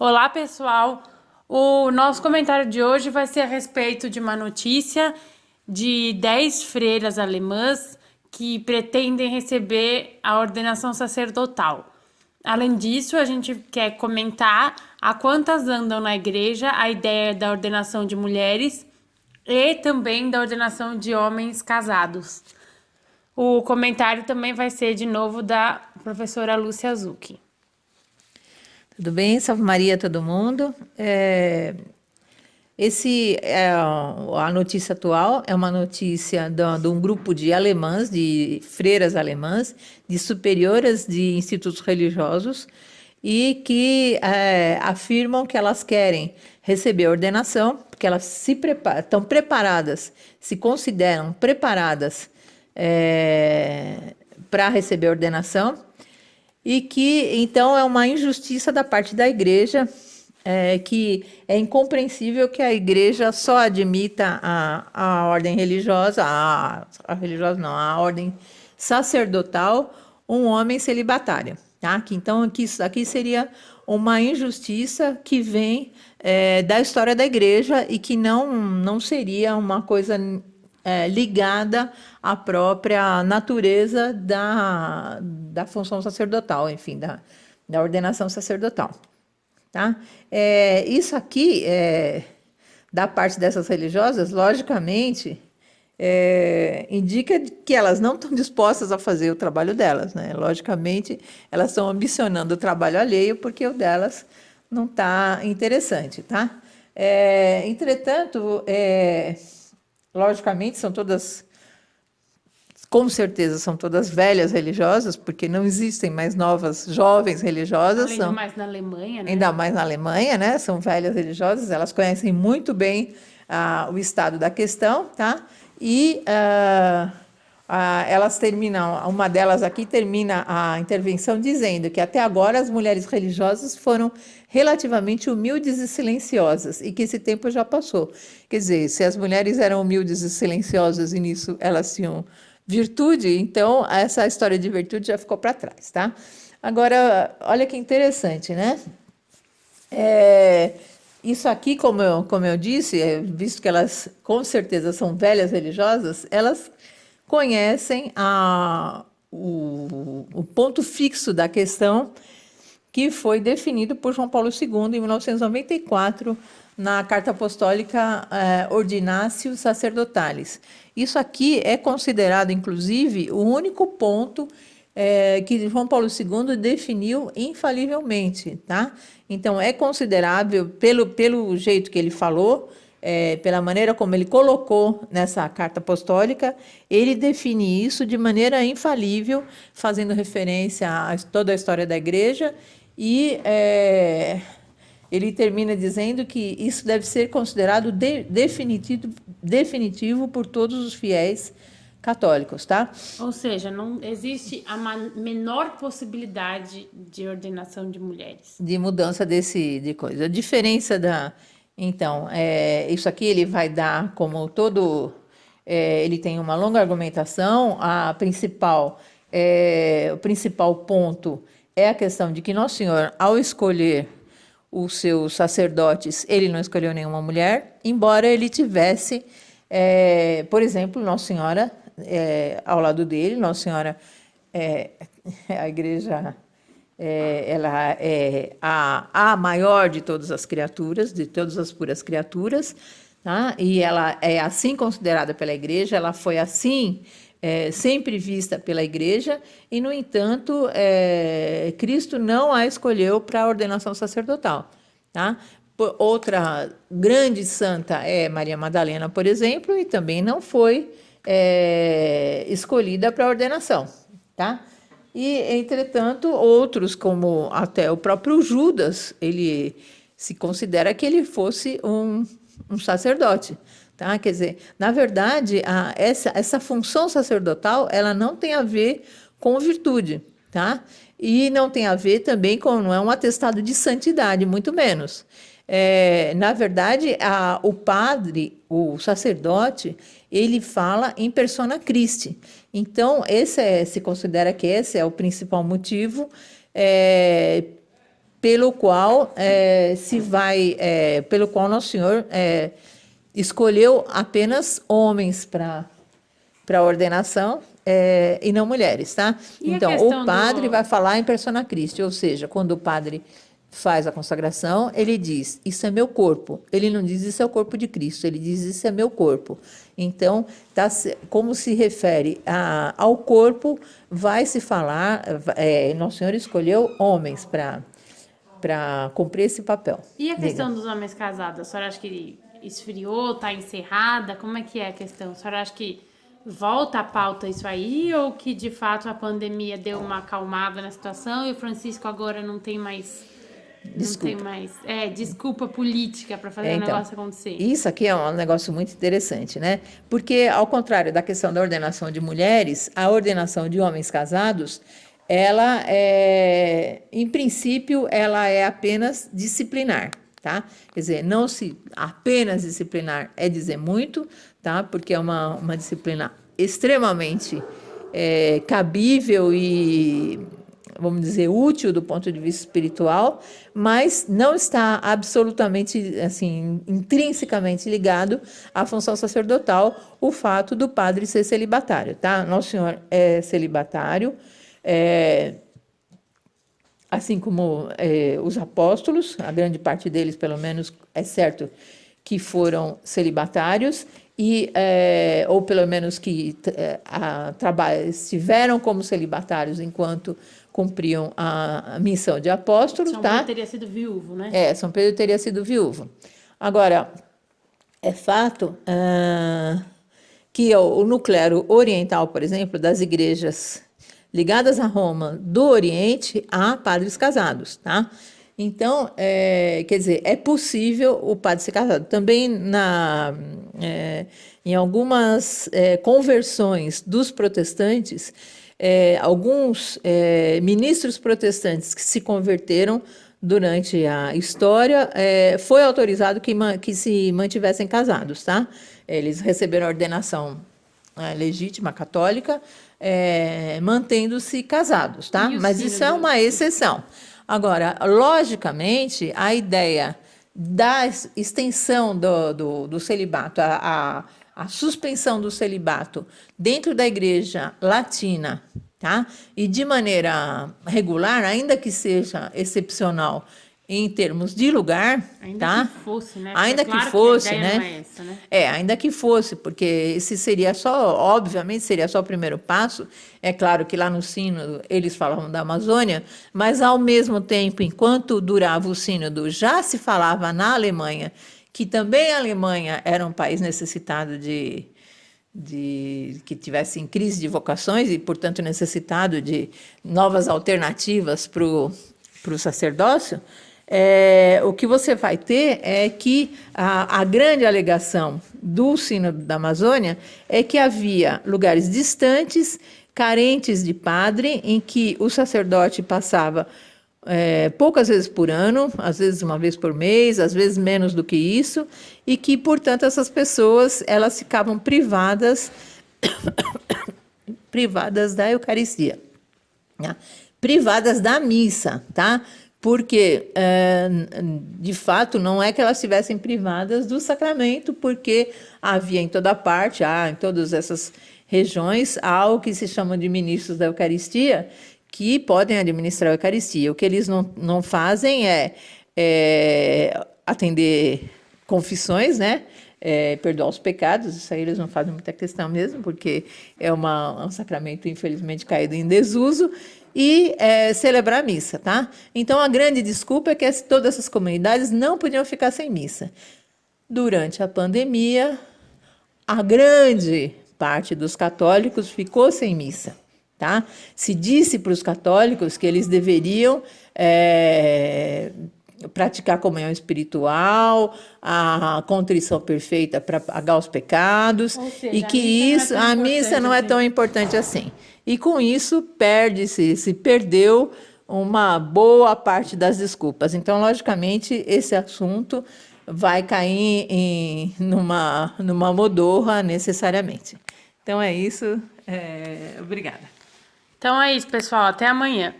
Olá, pessoal! O nosso comentário de hoje vai ser a respeito de uma notícia de 10 freiras alemãs que pretendem receber a ordenação sacerdotal. Além disso, a gente quer comentar a quantas andam na igreja a ideia da ordenação de mulheres e também da ordenação de homens casados. O comentário também vai ser de novo da professora Lúcia Zucchi. Tudo bem? Salve Maria a todo mundo. A notícia atual é uma notícia de um grupo de alemãs, de freiras alemãs, de superioras de institutos religiosos, e que afirmam que elas querem receber ordenação, porque elas estão preparadas, se consideram preparadas para receber ordenação, e que então é uma injustiça da parte da igreja, que é incompreensível que a igreja só admita a ordem religiosa, a religiosa não, a ordem sacerdotal, um homem celibatário. Tá? Então, isso aqui seria uma injustiça que vem da história da igreja e que não seria uma coisa ligada à própria natureza da função sacerdotal, enfim, da ordenação sacerdotal. Tá? Isso aqui, da parte dessas religiosas, logicamente, indica que elas não estão dispostas a fazer o trabalho delas, né? Logicamente, elas estão ambicionando o trabalho alheio porque o delas não está interessante. Tá? Entretanto, logicamente, são todas, com certeza, são todas velhas religiosas, porque não existem mais novas jovens religiosas. Além do mais na Alemanha, né? Ainda mais na Alemanha, né? São velhas religiosas, elas conhecem muito bem o estado da questão, tá? E elas terminam, uma delas aqui termina a intervenção dizendo que até agora as mulheres religiosas foram relativamente humildes e silenciosas e que esse tempo já passou. Quer dizer, se as mulheres eram humildes e silenciosas e nisso elas tinham virtude, então essa história de virtude já ficou para trás, tá? Agora, olha que interessante, né? Isso aqui, como eu disse, visto que elas com certeza são velhas religiosas, elas conhecem o ponto fixo da questão que foi definido por João Paulo II em 1994 na Carta Apostólica Ordinatio Sacerdotalis. Isso aqui é considerado, inclusive, o único ponto que João Paulo II definiu infalivelmente, tá? Então, é considerável, pelo jeito que ele falou, pela maneira como ele colocou nessa carta apostólica, ele define isso de maneira infalível, fazendo referência a toda a história da igreja, e ele termina dizendo que isso deve ser considerado definitivo por todos os fiéis católicos, tá? Ou seja, não existe a menor possibilidade de ordenação de mulheres. De mudança de coisa. A diferença Então, isso aqui ele vai dar como todo... ele tem uma longa argumentação. O principal ponto é a questão de que Nosso Senhor, ao escolher os seus sacerdotes, ele não escolheu nenhuma mulher, embora ele tivesse, por exemplo, Nossa Senhora ao lado dele. Nossa Senhora, a igreja, ela é a maior de todas as criaturas, de todas as puras criaturas, tá? E ela é assim considerada pela igreja, ela foi assim sempre vista pela igreja, e, no entanto, Cristo não a escolheu para a ordenação sacerdotal. Tá? Outra grande santa é Maria Madalena, por exemplo, e também não foi escolhida para a ordenação. Tá? E, entretanto, outros, como até o próprio Judas, ele se considera que ele fosse um sacerdote. Tá? Quer dizer, na verdade, essa função sacerdotal, ela não tem a ver com virtude, tá? E não tem a ver também não é um atestado de santidade, muito menos. Na verdade, o padre, o sacerdote, ele fala em persona Christi. Então, se considera que esse é o principal motivo pelo qual pelo qual Nosso Senhor escolheu apenas homens para a ordenação e não mulheres, tá? E a Então, questão o padre do- vai falar em persona Christi, ou seja, quando o padre faz a consagração, ele diz, isso é meu corpo. Ele não diz, isso é o corpo de Cristo, ele diz, isso é meu corpo. Então, como se refere ao corpo, vai se falar, Nosso Senhor escolheu homens para cumprir esse papel. E a Diga. questão dos homens casados? A senhora acha que esfriou, tá encerrada? Como é que é a questão? A senhora acha que volta à pauta isso aí? Ou que, de fato, a pandemia deu uma acalmada na situação e o Francisco agora não tem mais... Desculpa. Não tem mais... desculpa política para fazer o Então, negócio acontecer. isso aqui é um negócio muito interessante, né? Porque, ao contrário da questão da ordenação de mulheres, a ordenação de homens casados, ela em princípio, ela é apenas disciplinar, tá? Quer dizer, não se apenas disciplinar é dizer muito, tá? Porque é uma disciplina extremamente cabível e, vamos dizer, útil do ponto de vista espiritual, mas não está absolutamente, assim, intrinsecamente ligado à função sacerdotal o fato do padre ser celibatário, tá? Nosso Senhor é celibatário, assim como os apóstolos, a grande parte deles, pelo menos, é certo que foram celibatários, ou pelo menos que estiveram como celibatários enquanto cumpriam a missão de apóstolos, São tá? Pedro teria sido viúvo, né? São Pedro teria sido viúvo. Agora, é fato que o núcleo oriental, por exemplo, das igrejas ligadas a Roma do Oriente, há padres casados, tá? Então, quer dizer, é possível o padre ser casado. Também em algumas conversões dos protestantes, alguns ministros protestantes que se converteram durante a história, foi autorizado que se mantivessem casados, tá? Eles receberam a ordenação legítima católica, mantendo-se casados, tá? Mas isso é uma exceção. Agora, logicamente, a ideia da extensão do celibato, a suspensão do celibato dentro da igreja latina, tá? E de maneira regular, ainda que seja excepcional em termos de lugar, Ainda tá? que fosse, né? Ainda Claro que fosse, a ideia né? não é essa, né? Ainda que fosse, porque esse seria só, obviamente, seria só o primeiro passo. É claro que lá no sínodo eles falavam da Amazônia, mas ao mesmo tempo, enquanto durava o sínodo, já se falava na Alemanha, que também a Alemanha era um país necessitado que tivesse em crise de vocações e, portanto, necessitado de novas alternativas para o sacerdócio. O que você vai ter é que a grande alegação do Sínodo da Amazônia é que havia lugares distantes, carentes de padre, em que o sacerdote passava poucas vezes por ano, às vezes uma vez por mês, às vezes menos do que isso, e que, portanto, essas pessoas elas ficavam privadas da Eucaristia, né? Privadas da missa, tá? Porque, de fato, não é que elas estivessem privadas do sacramento, porque havia em toda parte, em todas essas regiões, há o que se chama de ministros da Eucaristia, que podem administrar a Eucaristia. O que eles não fazem é atender confissões, né? Perdoar os pecados, isso aí eles não fazem muita questão mesmo, porque é um sacramento, infelizmente, caído em desuso, e celebrar a missa, tá? Então, a grande desculpa é que todas essas comunidades não podiam ficar sem missa. Durante a pandemia, a grande parte dos católicos ficou sem missa, tá? Se disse para os católicos que eles deveriam praticar a comunhão espiritual, a contrição perfeita para pagar os pecados, Ou seja, e que a missa não é tão importante assim. E com isso se perdeu uma boa parte das desculpas. Então, logicamente, esse assunto vai cair numa modorra necessariamente. Então é isso. Obrigada. Então é isso, pessoal. Até amanhã.